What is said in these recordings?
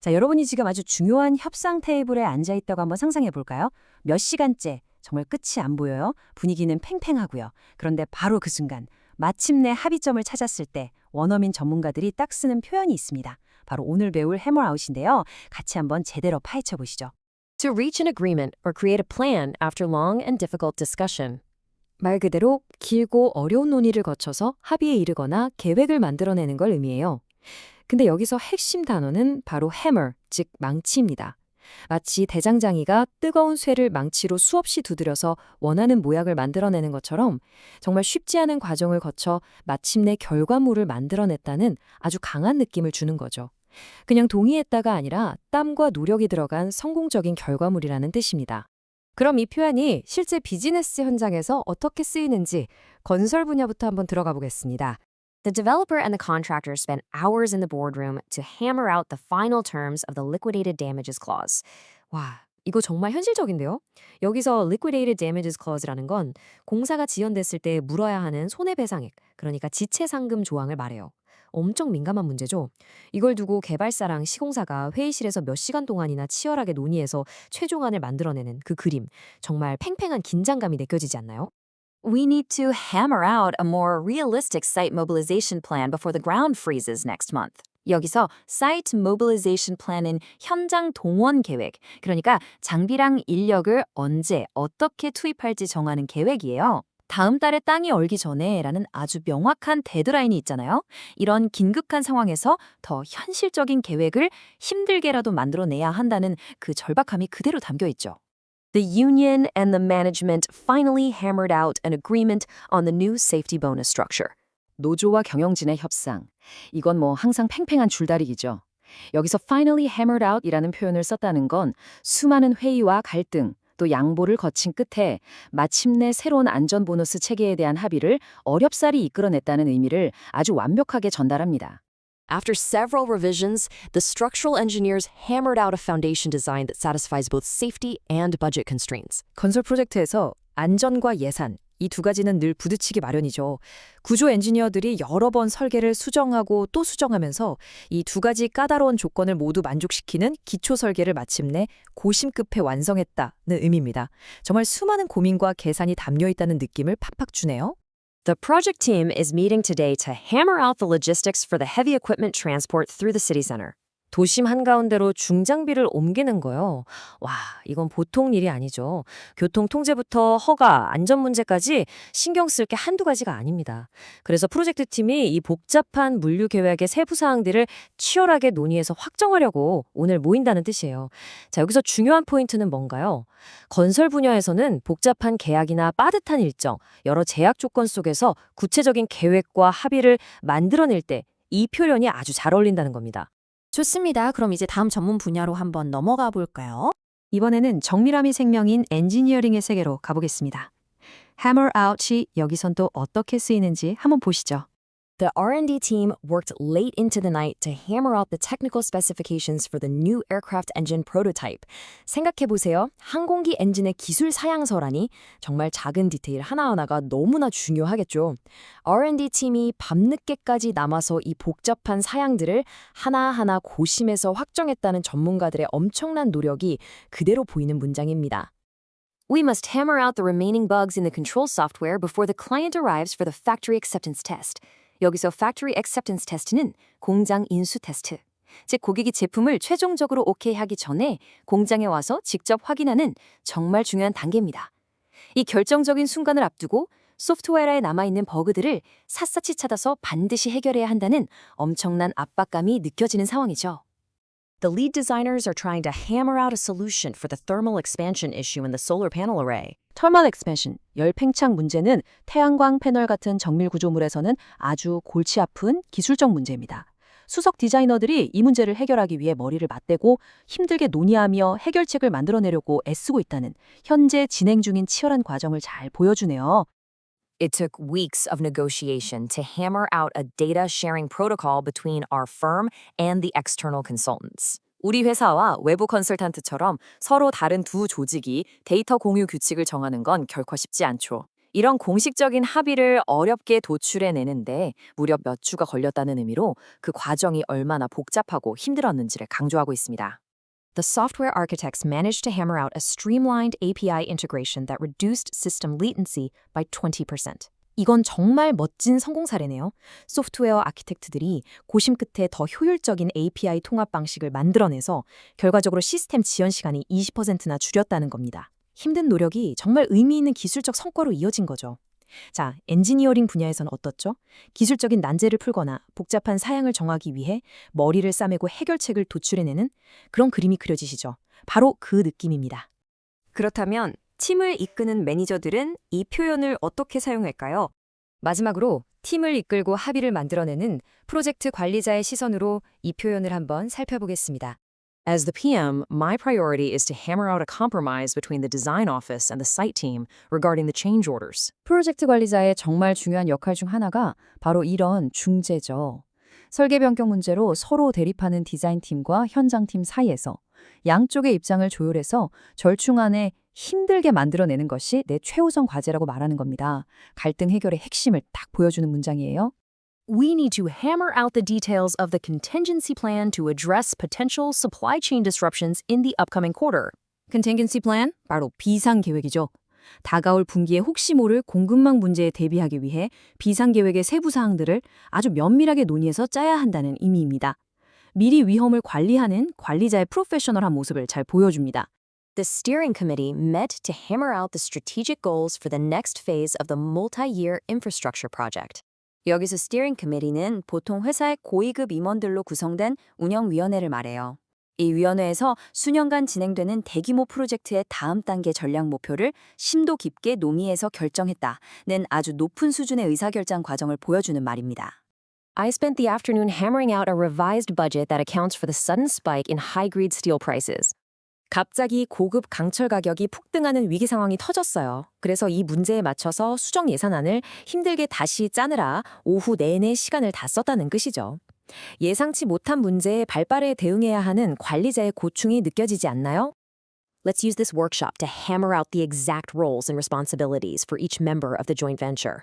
자, 여러분이 지금 아주 중요한 협상 테이블에 앉아 있다고 한번 상상해 볼까요? 몇 시간째 정말 끝이 안 보여요. 분위기는 팽팽하고요. 그런데 바로 그 순간 마침내 합의점을 찾았을 때 원어민 전문가들이 딱 쓰는 표현이 있습니다. 바로 오늘 배울 해머아웃인데요. 같이 한번 제대로 파헤쳐 보시죠. To reach an agreement or create a plan after long and difficult discussion. 말 그대로 길고 어려운 논의를 거쳐서 합의에 이르거나 계획을 만들어내는 걸 의미해요. 근데 여기서 핵심 단어는 바로 hammer, 즉 망치입니다. 마치 대장장이가 뜨거운 쇠를 망치로 수없이 두드려서 원하는 모양을 만들어내는 것처럼 정말 쉽지 않은 과정을 거쳐 마침내 결과물을 만들어냈다는 아주 강한 느낌을 주는 거죠. 그냥 동의했다가 아니라 땀과 노력이 들어간 성공적인 결과물이라는 뜻입니다. 그럼 이 표현이 실제 비즈니스 현장에서 어떻게 쓰이는지 건설 분야부터 한번 들어가 보겠습니다. The developer and the contractor spent hours in the boardroom to hammer out the final terms of the liquidated damages clause. 와, 이거 정말 현실적인데요? 여기서 liquidated damages clause라는 건 공사가 지연됐을 때 물어야 하는 손해배상액, 그러니까 지체상금 조항을 말해요. 엄청 민감한 문제죠. 이걸 두고 개발사랑 시공사가 회의실에서 몇 시간 동안이나 치열하게 논의해서 최종안을 만들어내는 그 그림, 정말 팽팽한 긴장감이 느껴지지 않나요? We need to hammer out a more realistic site mobilization plan before the ground freezes next month. 여기서 site mobilization plan은 현장 동원 계획, 그러니까 장비랑 인력을 언제, 어떻게 투입할지 정하는 계획이에요. 다음 달에 땅이 얼기 전에라는 아주 명확한 데드라인이 있잖아요. 이런 긴급한 상황에서 더 현실적인 계획을 힘들게라도 만들어내야 한다는 그 절박함이 그대로 담겨 있죠. The union and the management finally hammered out an agreement on the new safety bonus structure. 노조와 경영진의 협상. 이건 뭐 항상 팽팽한 줄다리기죠. 여기서 finally hammered out이라는 표현을 썼다는 건 수많은 회의와 갈등, 또 양보를 거친 끝에 마침내 새로운 안전 보너스 체계에 대한 합의를 어렵사리 이끌어냈다는 의미를 아주 완벽하게 전달합니다. After several revisions, the structural engineers hammered out a foundation design that satisfies both safety and budget constraints. 건설 프로젝트에서 안전과 예산, 이 두 가지는 늘 부딪히기 마련이죠. 구조 엔지니어들이 여러 번 설계를 수정하고 또 수정하면서 이 두 가지 까다로운 조건을 모두 만족시키는 기초 설계를 마침내 고심급해 완성했다는 의미입니다. 정말 수많은 고민과 계산이 담겨 있다는 느낌을 팍팍 주네요. The project team is meeting today to hammer out the logistics for the heavy equipment transport through the city center. 도심 한가운데로 중장비를 옮기는 거요. 와, 이건 보통 일이 아니죠. 교통 통제부터 허가, 안전 문제까지 신경 쓸 게 한두 가지가 아닙니다. 그래서 프로젝트 팀이 이 복잡한 물류 계획의 세부 사항들을 치열하게 논의해서 확정하려고 오늘 모인다는 뜻이에요. 자, 여기서 중요한 포인트는 뭔가요? 건설 분야에서는 복잡한 계약이나 빠듯한 일정, 여러 제약 조건 속에서 구체적인 계획과 합의를 만들어낼 때 이 표현이 아주 잘 어울린다는 겁니다. 좋습니다. 그럼 이제 다음 전문 분야로 한번 넘어가 볼까요? 이번에는 정밀함이 생명인 엔지니어링의 세계로 가보겠습니다. hammer out이 여기선 또 어떻게 쓰이는지 한번 보시죠. The R&D team worked late into the night to hammer out the technical specifications for the new aircraft engine prototype. 생각해보세요. 항공기 엔진의 기술 사양서라니 정말 작은 디테일 하나하나가 너무나 중요하겠죠. R&D 팀이 밤늦게까지 남아서 이 복잡한 사양들을 하나하나 고심해서 확정했다는 전문가들의 엄청난 노력이 그대로 보이는 문장입니다. We must hammer out the remaining bugs in the control software before the client arrives for the factory acceptance test. 여기서 factory acceptance test는 공장 인수 테스트. 즉 고객이 제품을 최종적으로 오케이 하기 전에 공장에 와서 직접 확인하는 정말 중요한 단계입니다. 이 결정적인 순간을 앞두고 소프트웨어에 남아있는 버그들을 샅샅이 찾아서 반드시 해결해야 한다는 엄청난 압박감이 느껴지는 상황이죠. The lead designers are trying to hammer out a solution for the thermal expansion issue in the solar panel array. thermal expansion, 열 팽창 문제는 태양광 패널 같은 정밀 구조물에서는 아주 골치 아픈 기술적 문제입니다. 수석 디자이너들이 이 문제를 해결하기 위해 머리를 맞대고 힘들게 논의하며 해결책을 만들어내려고 애쓰고 있다는 현재 진행 중인 치열한 과정을 잘 보여주네요. It took weeks of negotiation to hammer out a data sharing protocol between our firm and the external consultants. 우리 회사와 외부 컨설턴트처럼 서로 다른 두 조직이 데이터 공유 규칙을 정하는 건 결코 쉽지 않죠. 이런 공식적인 합의를 어렵게 도출해내는데 무려 몇 주가 걸렸다는 의미로 그 과정이 얼마나 복잡하고 힘들었는지를 강조하고 있습니다. The software architects managed to hammer out a streamlined API integration that reduced system latency by 20%. 이건 정말 멋진 성공 사례네요. 소프트웨어 아키텍트들이 고심 끝에 더 효율적인 API 통합 방식을 만들어내서 결과적으로 시스템 지연 시간이 20%나 줄였다는 겁니다. 힘든 노력이 정말 의미 있는 기술적 성과로 이어진 거죠. 자, 엔지니어링 분야에서는 어떻죠? 기술적인 난제를 풀거나 복잡한 사양을 정하기 위해 머리를 싸매고 해결책을 도출해내는 그런 그림이 그려지시죠. 바로 그 느낌입니다. 그렇다면 팀을 이끄는 매니저들은 이 표현을 어떻게 사용할까요? 마지막으로 팀을 이끌고 합의를 만들어내는 프로젝트 관리자의 시선으로 이 표현을 한번 살펴보겠습니다. As the PM, my priority is to hammer out a compromise between the design office and the site team regarding the change orders. 프로젝트 관리자의 정말 중요한 역할 중 하나가 바로 이런 중재죠. 설계 변경 문제로 서로 대립하는 디자인팀과 현장팀 사이에서 양쪽의 입장을 조율해서 절충안에 힘들게 만들어내는 것이 내 최우선 과제라고 말하는 겁니다. 갈등 해결의 핵심을 딱 보여주는 문장이에요. We need to hammer out the details of the contingency plan to address potential supply chain disruptions in the upcoming quarter. Contingency plan? 바로 비상계획이죠. 다가올 분기에 혹시 모를 공급망 문제에 대비하기 위해 비상계획의 세부 사항들을 아주 면밀하게 논의해서 짜야 한다는 의미입니다. 미리 위험을 관리하는 관리자의 프로페셔널한 모습을 잘 보여줍니다. The steering committee met to hammer out the strategic goals for the next phase of the multi-year infrastructure project. 여기서 스티어링 커미티는 보통 회사의 고위급 임원들로 구성된 운영위원회를 말해요. 이 위원회에서 수년간 진행되는 대규모 프로젝트의 다음 단계 전략 목표를 심도 깊게 논의해서 결정했다는 아주 높은 수준의 의사결정 과정을 보여주는 말입니다. I spent the afternoon hammering out a revised budget that accounts for the sudden spike in high-grade steel prices. 갑자기 고급 강철 가격이 폭등하는 위기 상황이 터졌어요. 그래서 이 문제에 맞춰서 수정 예산안을 힘들게 다시 짜느라 오후 내내 시간을 다 썼다는 뜻이죠. 예상치 못한 문제에 발빠르게 대응해야 하는 관리자의 고충이 느껴지지 않나요? Let's use this workshop to hammer out the exact roles and responsibilities for each member of the joint venture.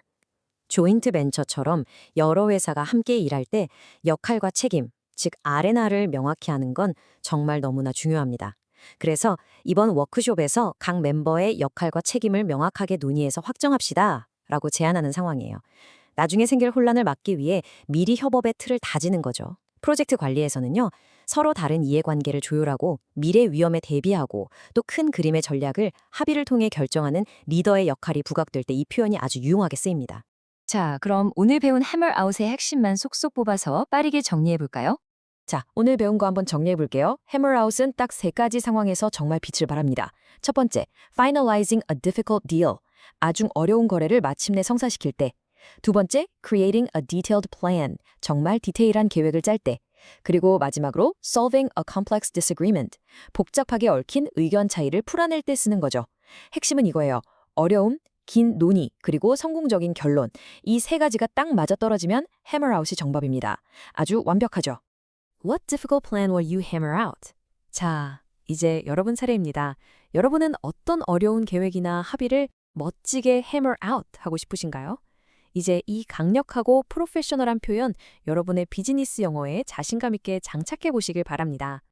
조인트 벤처처럼 여러 회사가 함께 일할 때 역할과 책임, 즉 R&R을 명확히 하는 건 정말 너무나 중요합니다. 그래서 이번 워크숍에서 각 멤버의 역할과 책임을 명확하게 논의해서 확정합시다 라고 제안하는 상황이에요. 나중에 생길 혼란을 막기 위해 미리 협업의 틀을 다지는 거죠. 프로젝트 관리에서는요, 서로 다른 이해관계를 조율하고 미래 위험에 대비하고 또 큰 그림의 전략을 합의를 통해 결정하는 리더의 역할이 부각될 때 이 표현이 아주 유용하게 쓰입니다. 자, 그럼 오늘 배운 해머아웃의 핵심만 속속 뽑아서 빠르게 정리해볼까요? 자, 오늘 배운 거 한번 정리해볼게요. Hammer-out은 딱 세 가지 상황에서 정말 빛을 발합니다. 첫 번째, finalizing a difficult deal. 아주 어려운 거래를 마침내 성사시킬 때. 두 번째, creating a detailed plan. 정말 디테일한 계획을 짤 때. 그리고 마지막으로 solving a complex disagreement. 복잡하게 얽힌 의견 차이를 풀어낼 때 쓰는 거죠. 핵심은 이거예요. 어려움, 긴 논의, 그리고 성공적인 결론. 이 세 가지가 딱 맞아떨어지면 Hammer-out이 정답입니다. 아주 완벽하죠. What difficult plan will you hammer out? 자, 이제 여러분 차례입니다. 여러분은 어떤 어려운 계획이나 합의를 멋지게 hammer out 하고 싶으신가요? 이제 이 강력하고 프로페셔널한 표현 여러분의 비즈니스 영어에 자신감 있게 장착해 보시길 바랍니다.